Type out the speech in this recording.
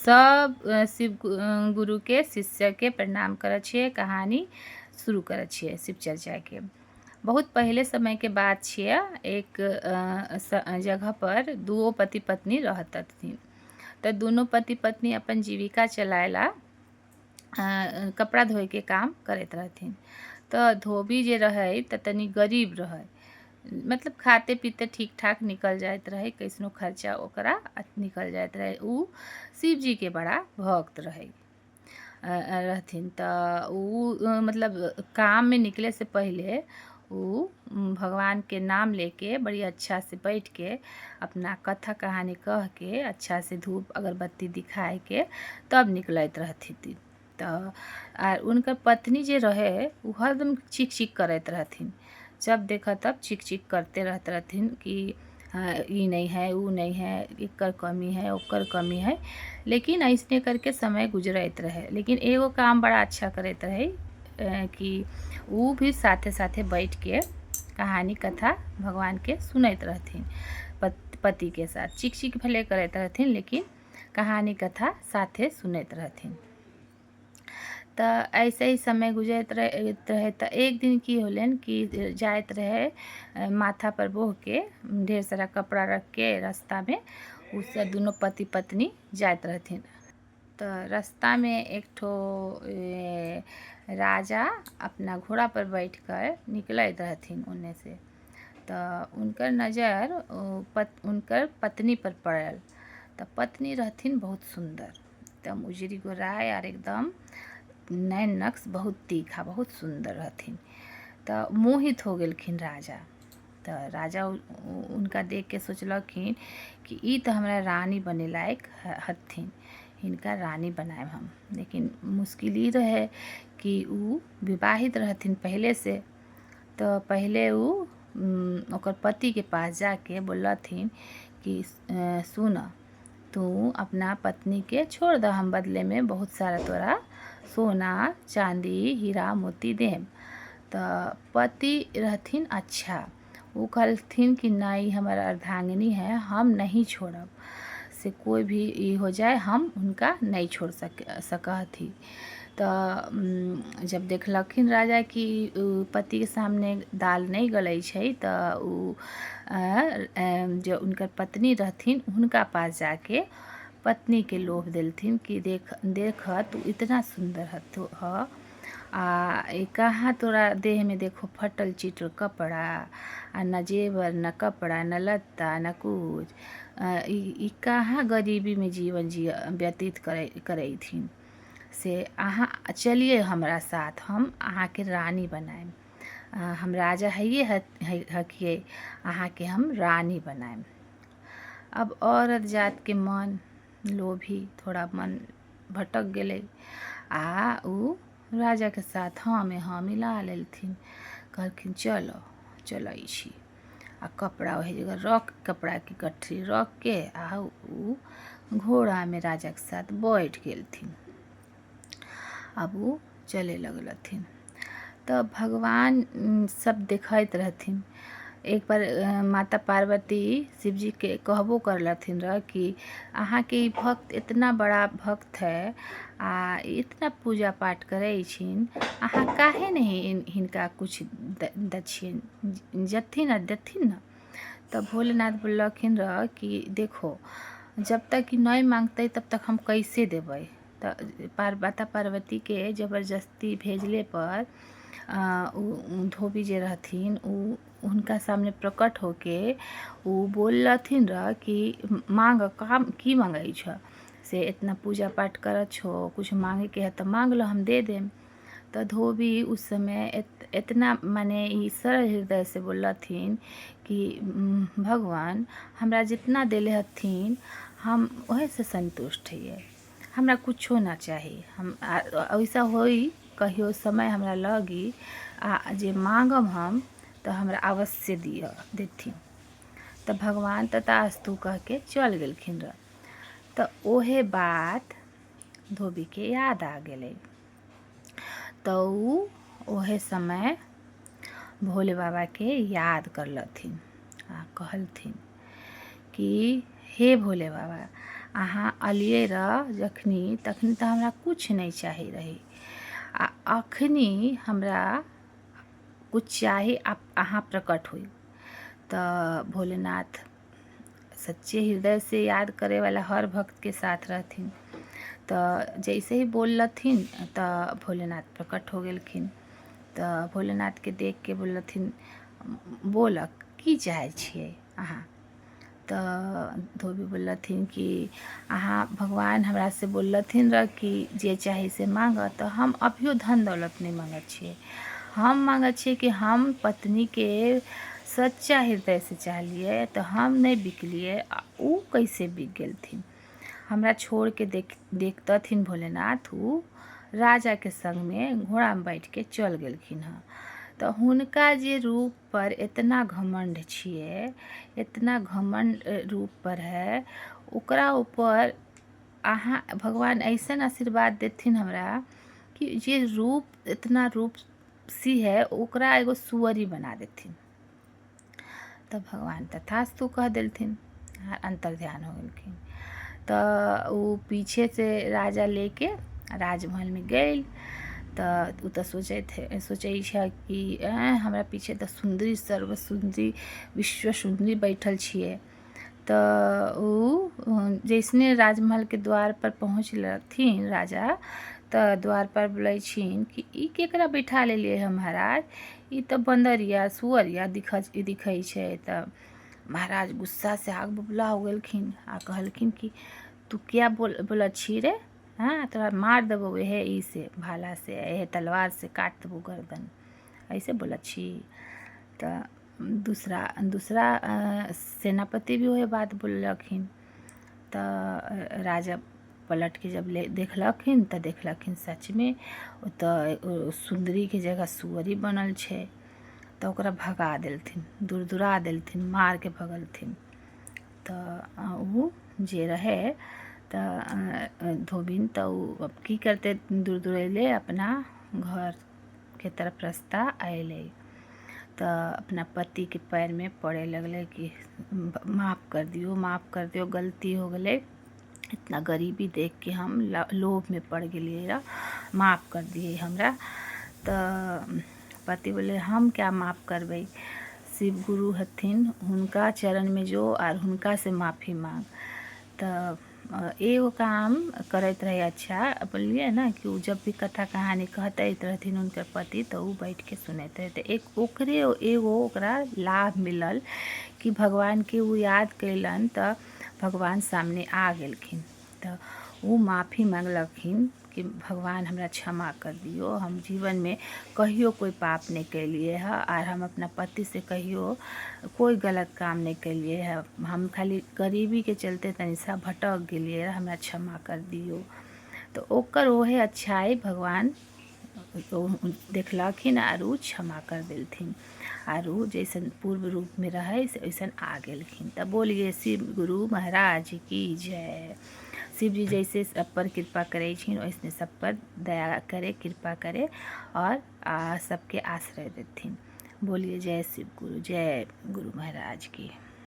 सब गुरु के शिष्य के प्रणाम करै छियै, कहानी शुरू करै छियै शिव चर्चा के। बहुत पहले समय के बात छियै। एक जगह पर दुओ पति पत्नी रहत हथिन। तऽ दोनों पति पत्नी अपन जीविका चलाएला कपड़ा धोए के काम करैत रहथिन। तऽ धोबी जे रहै तऽ तनी गरीब रहै, मतलब खाते पीते ठीक ठाक निकल जाइत रहे, कैसनो खर्चा ओकरा निकल जाइत रहे। उ शिव जी के बड़ा भक्त रहे रहथिन। तऽ उ मतलब काम में निकले से पहले उ भगवान के नाम लेके बड़ी अच्छा से बैठ के अपना कथा कहानी कह के अच्छा से धूप अगरबत्ती दिखाए के तब निकलैत रहथिन। तऽ आर उनकर पत्नी जे रहे उ हरदम चीख चीख करैत रहथिन। जब देखा तब चिक चिक करते रहते रहथिन कि ई नहीं है, ऊ नहीं है, एकर कमी है, ओकर कमी है। लेकिन ऐसने करके समय गुजरत रहे। लेकिन एगो काम बड़ा अच्छा करत रहे कि ऊ भी साथे साथे बैठ के कहानी कथा भगवान के सुनत रहथिन। पति के साथ चिक चिक भले करत रहथिन, लेकिन कहानी कथा साथे सुनत रहथिन। तऽ ऐसे ही समय गुजरत रहे। तऽ एक दिन की होलन कि जाइत रहे माथा पर बोह के ढेर सारा कपड़ा रख के रास्ता में उससे दोनों पति पत्नी जाइत रहथिन। तऽ रास्ता में एक ठो राजा अपना घोड़ा पर बैठ कर निकलत रहथिन ओने से। तऽ उनकर नज़र उनकर पत्नी पर पड़ल। तऽ पत्नी रहथिन बहुत सुंदर, एकदम उजरी गोराई और एकदम नैन नक्श बहुत तीखा, बहुत सुंदर रहथिन। तऽ मोहित हो गेलखिन राजा। तऽ राजा उनका देख के सोचलखिन कि ई तो हमरा रानी बने लायक हथिन, इनका रानी बनाएब हम। लेकिन मुश्किल ई रहे कि ऊ विवाहित रहथिन पहले से। तो पहले ऊ ओकर पति के पास जाके बोलथिन कि सुन, तू अपना पत्नी के छोड़ द, हम बदले में बहुत सारा तोरा सोना चांदी हीरा मोती देम। तो पति रहथिन अच्छा, वो कहलथिन कि नहीं, हमारा अर्धांगिनी है, हम नहीं छोड़ब, से कोई भी ये हो जाए हम उनका नहीं छोड़ सकथी। तो जब देखलखिन राजा कि पति के सामने दाल नहीं गलै छै, तो उ जो उनकर पत्नी रहथिन उनका पास जाके पत्नी के लोभ दिलथिन कि देख तू इतना सुंदर ह कहाँ तोरा देह में देखो फटल चिटल कपड़ा, आ न जेवर न कपड़ा न लत्ता न कुछ, ई कहाँ गरीबी में जीवन व्यतीत करैथिन। से अहाँ चलिए हमरा साथ, हम अहाँ के रानी बनाएम। हम राजा हकिए, अहाँ के हम रानी बनाएम। अब औरत जात के मन लोभी, थोड़ा मन भटक गेलै आ ऊ राजा के साथ हाँ में हाँ मिला लेलथिन। कहलखिन चलो चलै छी। आ कपड़ा वही जगह रख, कपड़ा की गठरी रख के आ ऊ घोड़ा में राजा के साथ बैठ गेलथिन। अब ऊ चले लगलथिन। तब भगवान सब देखत रहथिन। एक बार माता पार्वती शिव जी के कहबो करलथिन रह कि अहाँ के ई भक्त इतना बड़ा भक्त है आ इतना पूजा पाठ करै छिन, अहाँ काहे नहीं हिनका कुछ दक्षिण जथिन आ देथिन न। तब भोलेनाथ बोललखिन रह कि देखो, जब तक कि नहीं मांगते तब तक हम कैसे देबै। तो माता पार्वती के जबरदस्ती भेजले पर धोबी जे रहथिन उनका सामने प्रकट होके ऊ बोललथिन रह कि मांग, काम की मांगै छ, से इतना पूजा पाठ करत छो, कुछ मांगे के है तो मांग लो, हम दे देम। तो धोबी उस समय इतना माने ई सरल हृदय से बोललथिन कि भगवान हमरा जितना देले हथिन हम वही से संतुष्ट हिए, हमरा कुछो ना चाही। हम ऐसा होई कहियो समय हमरा लगी आ जे मांगम हम तो हमरा अवश्य देथिन। तो भगवान तथास्तु कह के चल गेलखिन रह। तो ओहे बात धोबी के याद आ गेलै। तो ऊ ओहे समय भोले बाबा के याद करलथिन आ कहलथिन कि हे भोले बाबा, अहाँ अलिए रह जखनी तखनी तो हमरा कुछ नहीं चाही रही, आ अखनी हमरा कुछ चाही अहाँ प्रकट हुई। तो भोलेनाथ सच्चे हृदय से याद करे वाला हर भक्त के साथ रहथिन। तो जैसे ही बोललथिन तो भोलेनाथ प्रकट हो गेलखिन। तो भोलेनाथ के देख के बोलथिन, बोल की चाहे छिए अहाँ। तो धोबी बोलथिन कि अहाँ भगवान हमरा से बोलथिन रह कि जे चाही से मांग। तो हम अभियो धन दौलत नहीं मांगै छिए, हम मांगै छिए कि हम पत्नी के सच्चा हृदय से चाहलिए तो हम नहीं बिकलिए, ऊ कैसे बिक गेलथिन। हमरा छोड़ के देखतथिन भोलेनाथ, ऊ राजा के संग में घोड़ा में बैठ के चल गेलखिन हँ। तो हुनका जे रूप पर इतना घमंड छिए, इतना घमंड रूप पर है, ओकरा ऊपर अहाँ भगवान ऐसन आशीर्वाद देथिन हमरा कि जे रूप इतना रूपसी है ओकरा एगो सुअरी बना देथिन। तब भगवान तथास्तु कह देलथिन, अंतर्ध्यान हो गेलखिन। तो वो पीछे से राजा लेके राजमहल में गए। तो उ तो सोचे कि हमरा पीछे तो सुंदरी सर्व सुंदरी विश्व सुंदरी बैठल छिए। तो उ जैसने राजमहल के द्वार पर पहुँचलथिन राजा, तो द्वार पर बोलै छिन कि ई केकरा बैठा लेलिए हम महाराज, ई तो बंदरिया सुअरिया दिखै छै। तो महाराज गुस्सा से आग बबूला हो गेलखिन आ कहलखिन कि तू क्या बोल छी रे, हाँ तोरा मार देबो एहे ई से भाला से, एहे तलवार से काट देबो गर्दन, ऐसे बोला छी। तो दूसरा सेनापति भी वही बात बोललखिन। तो राजा पलट के जब देखलखिन तो देखलखिन सच में तो सुंदरी के जगह सुअरी बनल छै। तो ओकरा भगा देलथिन, दुरा देलथिन, मार के भगलथिन। तो उ जे रहे तो धोबिन तो अब की करते, दुरैले अपना घर के तरफ रास्ता अयले। तो अपना पति के पैर में पड़े लगले कि माफ़ कर दियो, गलती हो गए, इतना गरीबी देख के हम लोभ में पड़ गए, माफ़ कर दिए हमरा। तो पति बोले हम क्या माफ़ करबै, शिव गुरु हथिन, हुनका चरण में जो और हुनका से माफ़ी मांग। तो एगो काम करत रहे। अच्छा बोलिए ना कि उ जब भी कथा कहानी कहते रहथिन उनकर पति, तो उ बैठ के सुनते रहे। तो एगो ओकरा लाभ मिलल कि भगवान के उ याद कैलन तो भगवान सामने आ गेलखिन। तो उ माफ़ी मांगलखिन कि भगवान हमरा क्षमा कर दियो, हम जीवन में कहियो कोई पाप नहीं कैलिए है और हम अपना पति से कहियो कोई गलत काम नहीं कैलिए है, हम खाली गरीबी के चलते तनी सा भटक गेलिए, हमरा क्षमा कर दियो। तो ओकर ओहे अच्छाई भगवान देखलखिन और उ क्षमा कर देलथिन और उ जैसन पूर्व रूप में रहे वैसन आ गेलखिन। तब बोलिए शिव गुरु महाराज की जय। शिव जी जैसे सब पर कृपा करे छिन वैसने सब पर दया करे, कृपा करे और सबके आश्रय देथिन। बोलिए जय शिव गुरु, जय गुरु महाराज की।